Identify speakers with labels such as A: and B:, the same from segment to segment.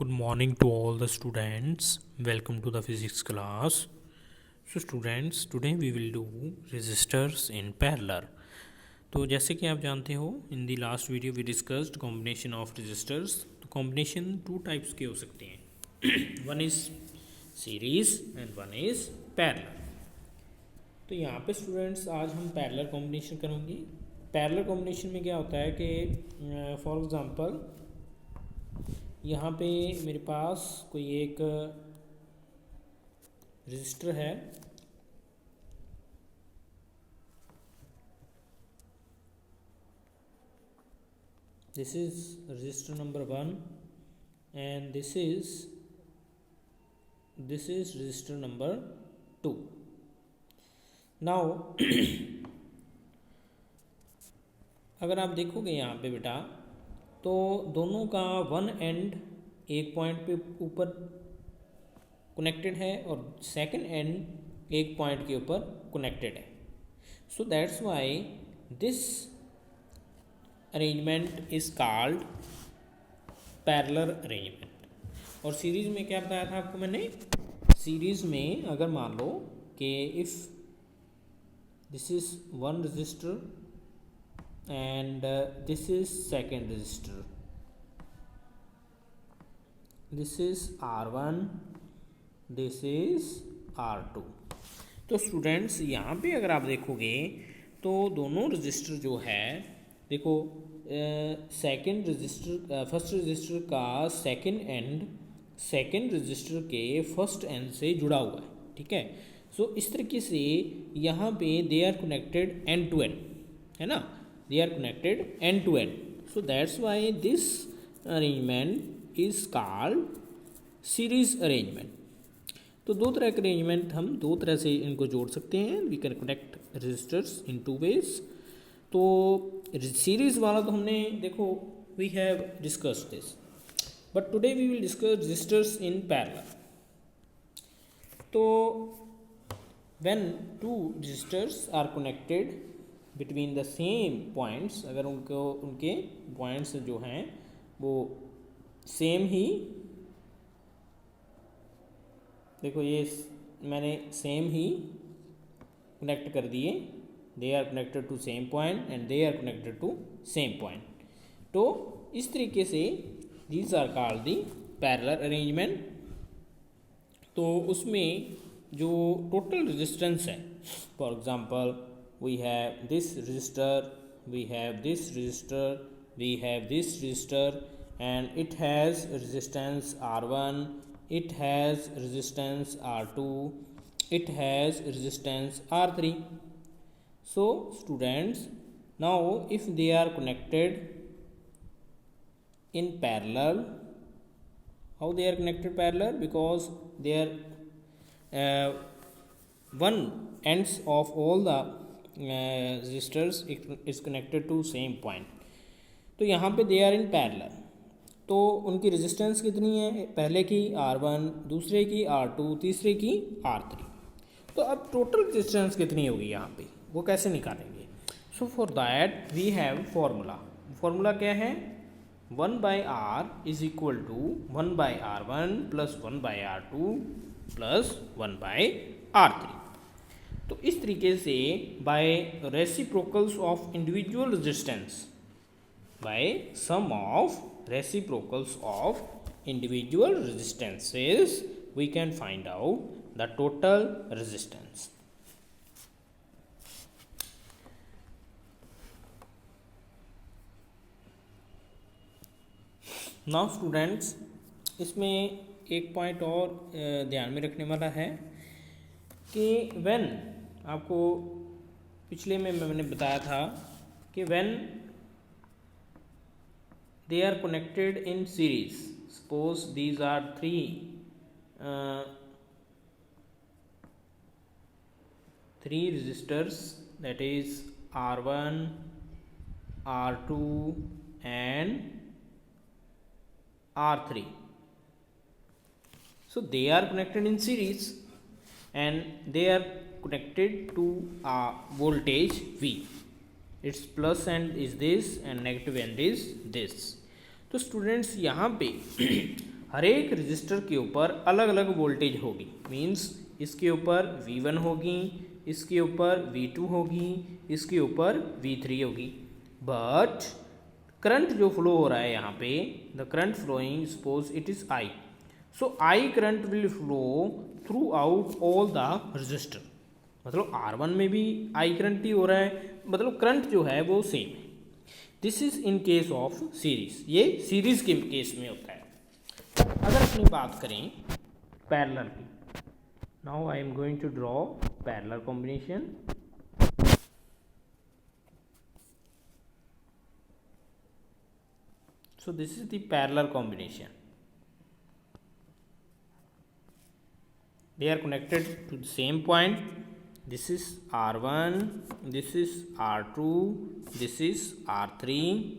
A: Good morning to all the students. Welcome to the physics class. So students, today we will do resistors in parallel. तो जैसे कि आप जानते हो, in the last video we discussed combination of resistors. तो combination two types के हो सकते हैं. One is series and one is parallel. तो यहाँ पे स्टूडेंट्स आज हम पैरेलल कॉम्बिनेशन करेंगे. पैरेलल कॉम्बिनेशन में क्या होता है कि फॉर एग्जांपल यहाँ पे मेरे पास कोई एक रजिस्टर है. This is register number 1 and this is register number 2. Now अगर आप देखोगे यहाँ पे बेटा, तो दोनों का वन एंड एक पॉइंट पे ऊपर कनेक्टेड है और सेकंड एंड एक पॉइंट के ऊपर कनेक्टेड है. So that's why this arrangement is called parallel arrangement. और सीरीज में क्या बताया था आपको मैंने? सीरीज में अगर मान लो कि if this is one register and this is second resistor, this is R1, this is R2. तो स्टूडेंट्स यहाँ पे अगर आप देखोगे तो दोनों रजिस्टर जो है, देखो सेकंड रजिस्टर फर्स्ट रजिस्टर का सेकंड एंड सेकंड रजिस्टर के फर्स्ट एंड से जुड़ा हुआ है. ठीक है. सो इस तरीके से यहाँ पे they are connected end to end, है ना. They are connected end to end. So that's why this arrangement is called series arrangement. तो दो तरह के अरेंजमेंट हम दो तरह से इनको जोड़ सकते हैं. We can connect resistors in two ways. तो सीरीज वाला तो हमने देखो we have discussed this, but today we will discuss resistors in parallel. तो when two resistors are connected between the same points, अगर उनके पॉइंट्स जो हैं वो सेम ही, देखो ये मैंने सेम ही कनेक्ट कर दिए. They are connected to same point and they are connected to same point. तो इस तरीके से these are called the parallel arrangement. तो उसमें जो टोटल रेजिस्टेंस है, for example we have this resistor, we have this resistor, we have this resistor, and it has resistance R1, it has resistance R2, it has resistance R3. So students, now if they are connected in parallel, how they are connected parallel? Because they are one ends of all the resistors is connected to same point. तो यहाँ पे they are in parallel. तो उनकी resistance कितनी है? पहले की R1, दूसरे की R2, तीसरे की R3. तो अब टोटल रेजिस्टेंस कितनी होगी यहाँ पे, वो कैसे निकालेंगे? So for that we have formula. Formula क्या है? 1/R is equal to 1/R1 plus 1/R2 plus 1/R3. तो इस तरीके से by reciprocals of individual resistance, by sum of reciprocals of individual resistances, we can find out the total resistance. Now students, इसमें एक point और ध्यान में रखने वाला है कि व्हेन, आपको पिछले में मैंने बताया था कि when they are connected in series, suppose these are three resistors, that is R1, R2 and R3. So they are connected in series and they are connected to a voltage V. Its plus end is this and negative end is this. तो students यहाँ पे हर एक register के ऊपर अलग अलग voltage होगी, means इसके ऊपर V1 होगी, इसके ऊपर V2 होगी, इसके ऊपर V3 होगी। बट करंट जो फ्लो हो रहा है यहाँ पे, the current flowing, suppose it is I, so I current will flow throughout all the register, मतलब R1 में भी I करंट ही हो रहा है, मतलब करंट जो है वो सेम है। This is in case of series, ये सीरीज के केस में होता है। अगर अपनी बात करें पैरेलल की, now I am going to draw parallel combination. So this is the parallel combination, they are connected to the same point. This is R1, this is R2, this is R3,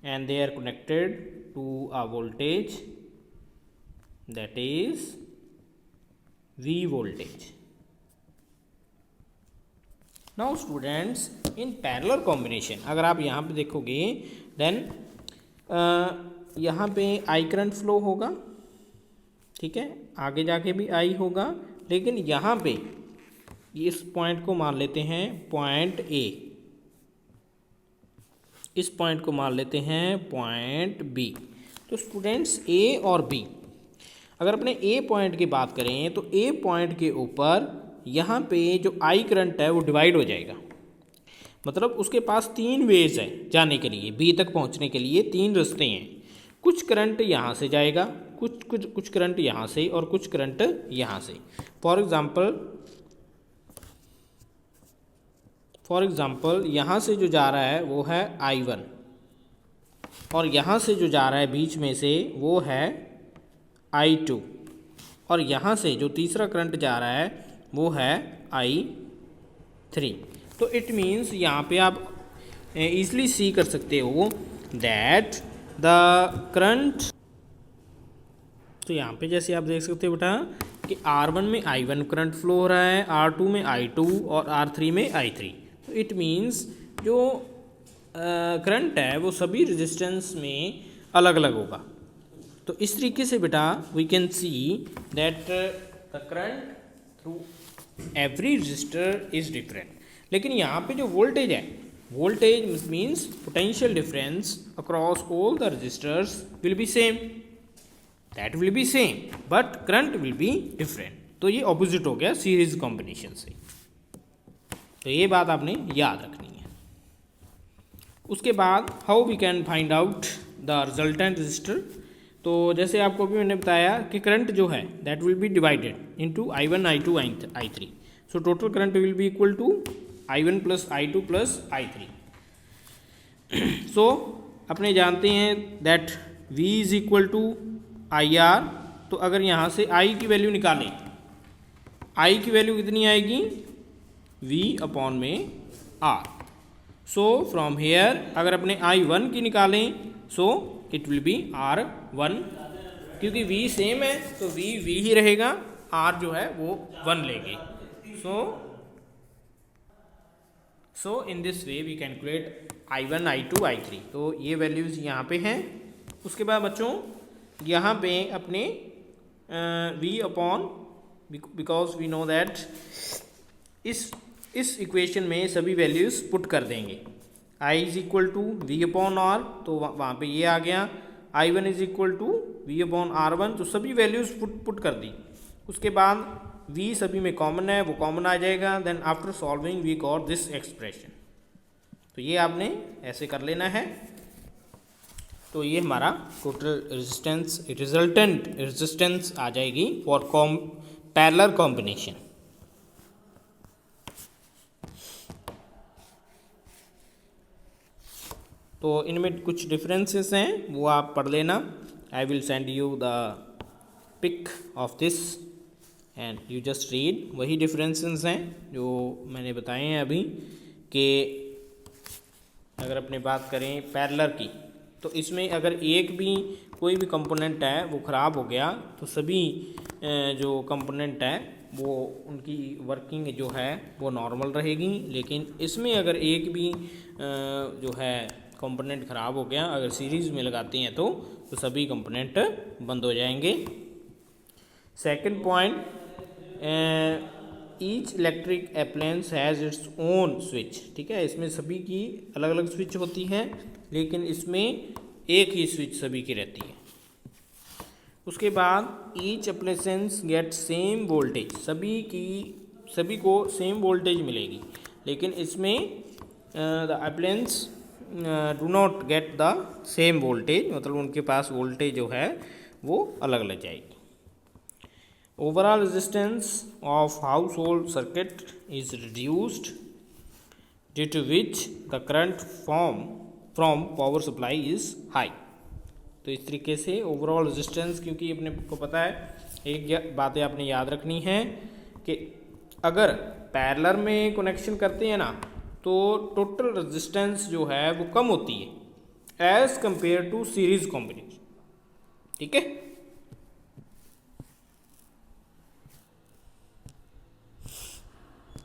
A: and they are connected to a voltage, that is V voltage. Now students, in parallel combination अगर आप यहाँ पे देखोगे then यहाँ पे I current flow होगा, ठीक है, आगे जाके भी I होगा, लेकिन यहाँ पे इस पॉइंट को मान लेते हैं पॉइंट A, इस पॉइंट को मान लेते हैं पॉइंट B। तो स्टूडेंट्स A और B, अगर अपने A पॉइंट की बात करें तो A पॉइंट के ऊपर यहाँ पे जो I करंट है वो डिवाइड हो जाएगा, मतलब उसके पास 3 वेज है जाने के लिए, B तक पहुँचने के लिए 3 रास्ते हैं। कुछ करंट यहाँ से जाएगा, कुछ करंट यहाँ से, और कुछ करंट यहाँ से। फॉर एग्ज़ाम्पल यहाँ से जो जा रहा है वो है I1, और यहाँ से जो जा रहा है बीच में से वो है I2, और यहाँ से जो तीसरा करंट जा रहा है वो है I3। तो इट मीन्स यहाँ पे आप ईज़िली सी कर सकते हो दैट द करंट, तो यहाँ पे जैसे आप देख सकते हो बेटा कि R1 में I1 करंट फ्लो हो रहा है, R2 में I2 और R3 में I3। तो इट मीन्स जो करंट है वो सभी रेजिस्टेंस में अलग अलग होगा। तो इस तरीके से बेटा we can see that the current through every resistor is different. लेकिन यहाँ पे जो वोल्टेज है, voltage means potential difference across all the resistors will be same, that will be same, but current will be different. तो ये opposite हो गया series combination से, तो ये बात आपने याद रखनी है। उसके बाद how we can find out the resultant resistor. तो जैसे आपको भी मैंने बताया कि करंट जो है that will be divided into I1, I2, I3। So total current will be equal to I1 plus I2 plus I3। So अपने जानते हैं that V is equal to IR। तो अगर यहाँ से I की वैल्यू निकालें, I की वैल्यू कितनी आएगी, V अपॉन में R। सो फ्रॉम हेयर अगर अपने I1 की निकालें so it will be R1, क्योंकि V सेम है तो V ही रहेगा, R जो है वो 1 लेंगे। So in this way we calculate I1, I2, I3। तो ये वैल्यूज़ यहाँ पे हैं। उसके बाद बच्चों यहाँ पे अपने V upon, because we know that इस इक्वेशन में सभी वैल्यूज़ पुट कर देंगे। I is equal to V upon R, तो वहाँ पे ये आ गया। I1 is equal to V upon R1, तो सभी वैल्यूज़ पुट कर दी। उसके बाद V सभी में कॉमन है, वो कॉमन आ जाएगा। Then after solving we got this expression. तो ये आपने ऐसे कर लेना है। तो ये हमारा टोटल रेजिस्टेंस, रिजल्टेंट रेजिस्टेंस आ जाएगी फॉर पैरेलल कॉम्बिनेशन। तो इनमें कुछ डिफरेंसेस हैं, वो आप पढ़ लेना। I will send you the pic of this and you just read. वही डिफरेंसेस हैं जो मैंने बताए हैं अभी, कि अगर अपने बात करें पैरेलल की, तो इसमें अगर एक भी कोई भी कंपोनेंट है वो ख़राब हो गया तो सभी जो कंपोनेंट है वो उनकी वर्किंग जो है वो नॉर्मल रहेगी। लेकिन इसमें अगर एक भी जो है कंपोनेंट ख़राब हो गया, अगर सीरीज़ में लगाते हैं तो सभी कंपोनेंट बंद हो जाएंगे। Second point, each electric appliance has its own switch. ठीक है, इसमें सभी की अलग अलग स्विच होती हैं, लेकिन इसमें एक ही स्विच सभी की रहती है। उसके बाद each appliance get same voltage, सभी को सेम वोल्टेज मिलेगी, लेकिन इसमें the appliance do not get the same voltage, मतलब उनके पास वोल्टेज जो है वो अलग अलग जाएगी। Overall resistance of household circuit is reduced due to which the current from power supply is high. तो इस तरीके से ओवरऑल रेजिस्टेंस, क्योंकि अपने को पता है, एक बातें आपने याद रखनी है कि अगर पैरेलल में कनेक्शन करते हैं ना तो टोटल रेजिस्टेंस जो है वो कम होती है as compare to series combination. ठीक है।